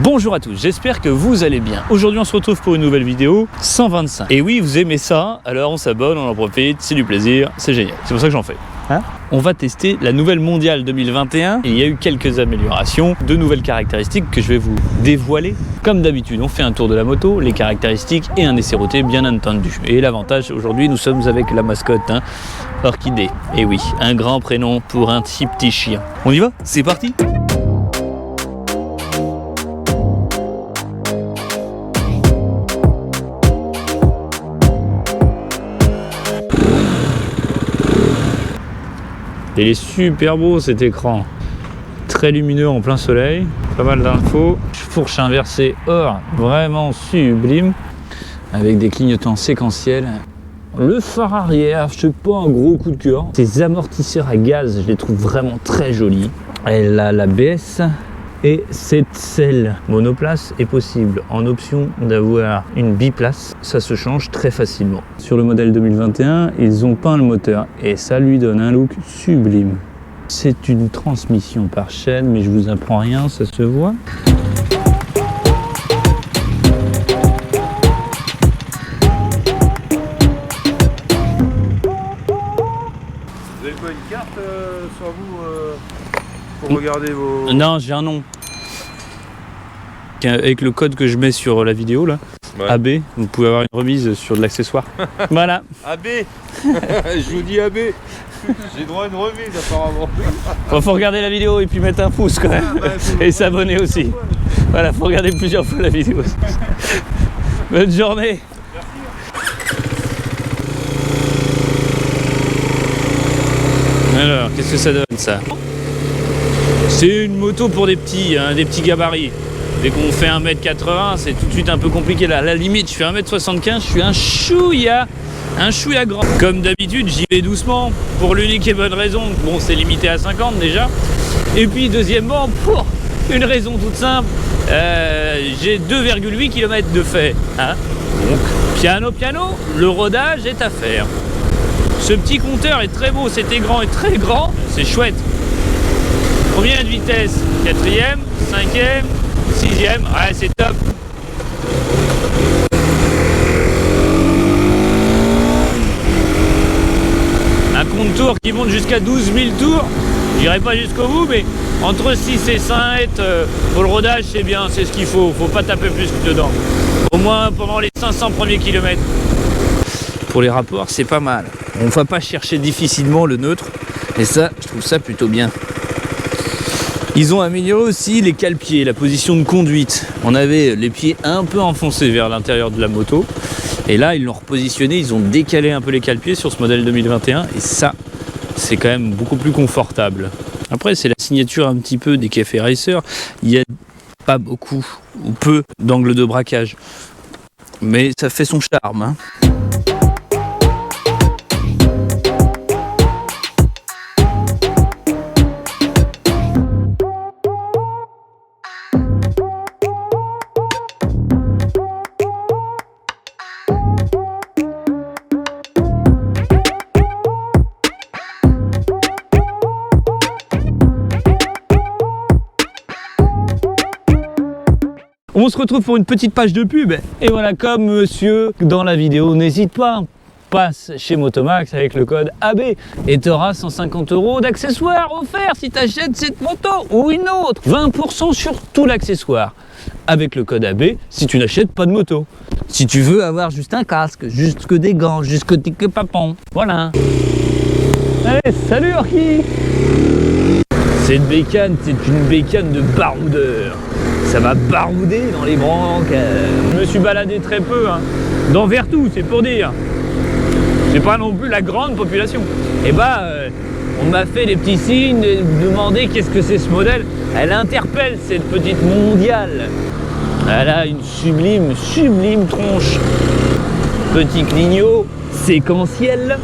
Bonjour à tous, j'espère que vous allez bien. Aujourd'hui on se retrouve pour une nouvelle vidéo 125. Et oui, vous aimez ça, alors on s'abonne, on en profite, c'est du plaisir, c'est génial. C'est pour ça que j'en fais. On va tester la nouvelle mondiale 2021 et il y a eu quelques améliorations, de nouvelles caractéristiques que je vais vous dévoiler. Comme d'habitude, on fait un tour de la moto, les caractéristiques et un essai roté bien entendu. Et l'avantage aujourd'hui, nous sommes avec la mascotte, Orchidée. Et oui, un grand prénom pour un si petit chien. On y va? C'est parti! Il est super beau cet écran, très lumineux en plein soleil, pas mal d'infos, fourche inversée or, vraiment sublime, avec des clignotants séquentiels. Le phare arrière, je sais pas, un gros coup de cœur. Ces amortisseurs à gaz, je les trouve vraiment très jolis. Elle a l'ABS et cette selle monoplace est possible en option d'avoir une biplace. Ça se change très facilement. Sur le modèle 2021, ils ont peint le moteur et ça lui donne un look sublime. C'est une transmission par chaîne, mais je vous apprends rien, ça se voit. Vous avez pas une carte sur vous pour regarder vos... Non, j'ai un nom. Avec le code que je mets sur la vidéo, là, ouais. AB, vous pouvez avoir une remise sur de l'accessoire. Voilà. AB. Je vous dis AB. J'ai droit à une remise apparemment. Faut regarder la vidéo et puis mettre un pouce quand même. Et s'abonner aussi. Voilà, faut regarder plusieurs fois la vidéo. Bonne journée. Alors, qu'est-ce que ça donne ça? C'est une moto pour des petits gabarits. Dès qu'on fait 1m80, c'est tout de suite un peu compliqué là. À la limite, je fais 1m75, je suis un chouïa grand. Comme d'habitude, j'y vais doucement, pour l'unique et bonne raison, bon, c'est limité à 50 déjà. Et puis deuxièmement, pour une raison toute simple, j'ai 2,8 km de fait. Donc, piano, le rodage est à faire. Ce petit compteur est très beau, cet écran est très grand, c'est chouette. Combien de vitesse? 4e, 5e, 6e, ouais, c'est top. Un compte tour qui monte jusqu'à 12 000 tours. J'irai pas jusqu'au bout, mais entre 6 et 5, pour le rodage, c'est bien, c'est ce qu'il faut. Faut pas taper plus dedans. Au moins pendant les 500 premiers kilomètres. Pour les rapports, c'est pas mal. On va pas chercher difficilement le neutre. Et ça, je trouve ça plutôt bien. Ils ont amélioré aussi les cale-pieds, la position de conduite. On avait les pieds un peu enfoncés vers l'intérieur de la moto. Et là, ils l'ont repositionné, ils ont décalé un peu les cale-pieds sur ce modèle 2021. Et ça, c'est quand même beaucoup plus confortable. Après, c'est la signature un petit peu des cafés racers. Il n'y a pas beaucoup ou peu d'angle de braquage. Mais ça fait son charme. On se retrouve pour une petite page de pub et voilà, comme monsieur dans la vidéo, n'hésite pas, passe chez Motomax avec le code AB et tu auras 150 € d'accessoires offerts si tu achètes cette moto ou une autre. 20% sur tout l'accessoire avec le code AB si tu n'achètes pas de moto. Si tu veux avoir juste un casque, juste que des gants, juste que des papons, voilà. Allez, salut Orki. Cette bécane, c'est une bécane de baroudeur. Ça va barouder dans les branques. Je me suis baladé très peu, dans Vertou, c'est pour dire. C'est pas non plus la grande population. Et on m'a fait des petits signes, demander qu'est-ce que c'est ce modèle. Elle interpelle cette petite mondiale. Elle a une sublime tronche. Petit clignot séquentiel.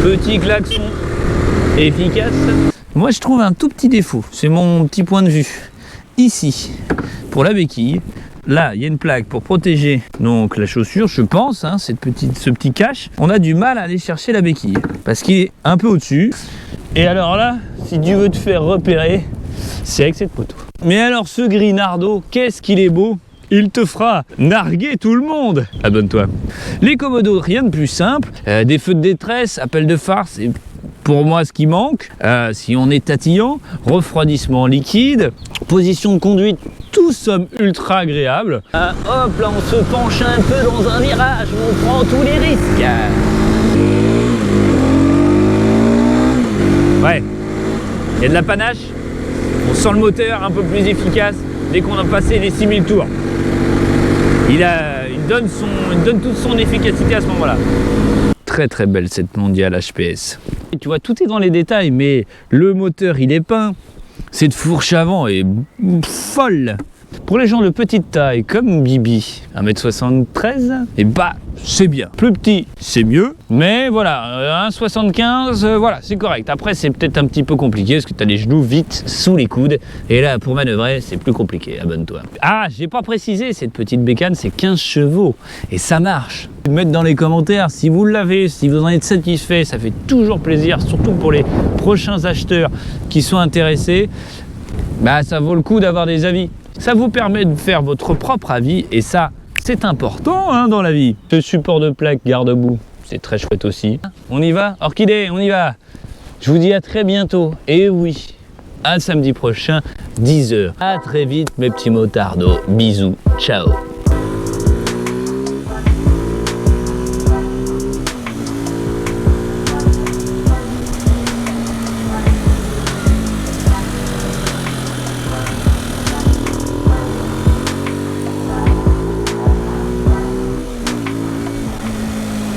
Petit klaxon efficace. Moi, je trouve un tout petit défaut. C'est mon petit point de vue. Ici, pour la béquille, là, il y a une plaque pour protéger donc la chaussure, je pense, ce petit cache. On a du mal à aller chercher la béquille parce qu'il est un peu au-dessus. Et alors là, si tu veux te faire repérer, c'est avec cette moto. Mais alors ce Grinardo, qu'est-ce qu'il est beau! Il te fera narguer tout le monde. Abonne-toi. Les commodos, rien de plus simple. Des feux de détresse, appel de phare, c'est pour moi ce qui manque. Si on est tatillant, refroidissement liquide, position de conduite, tout somme ultra agréable. Hop, là on se penche un peu dans un virage, on prend tous les risques. Ouais, il y a de la panache. On sent le moteur un peu plus efficace dès qu'on a passé les 6000 tours. Il donne toute son efficacité à ce moment-là. Très très belle cette Mondial HPS. Et tu vois, tout est dans les détails, mais le moteur il est peint. Cette fourche avant est folle. Pour les gens de petite taille comme Bibi, 1m73, et bah c'est bien. Plus petit, c'est mieux, mais voilà, 1m75, voilà, c'est correct. Après, c'est peut-être un petit peu compliqué parce que tu as les genoux vite sous les coudes, et là, pour manœuvrer, c'est plus compliqué, abonne-toi. Ah, j'ai pas précisé, cette petite bécane, c'est 15 chevaux, et ça marche. Mettez dans les commentaires si vous l'avez, si vous en êtes satisfait, ça fait toujours plaisir, surtout pour les prochains acheteurs qui sont intéressés. Bah, ça vaut le coup d'avoir des avis. Ça vous permet de faire votre propre avis et ça, c'est important hein, dans la vie. Ce support de plaque garde-boue, c'est très chouette aussi. On y va? Orchidée, on y va. Je vous dis à très bientôt. Et oui, à samedi prochain, 10 h. À très vite mes petits motardos. Bisous, ciao.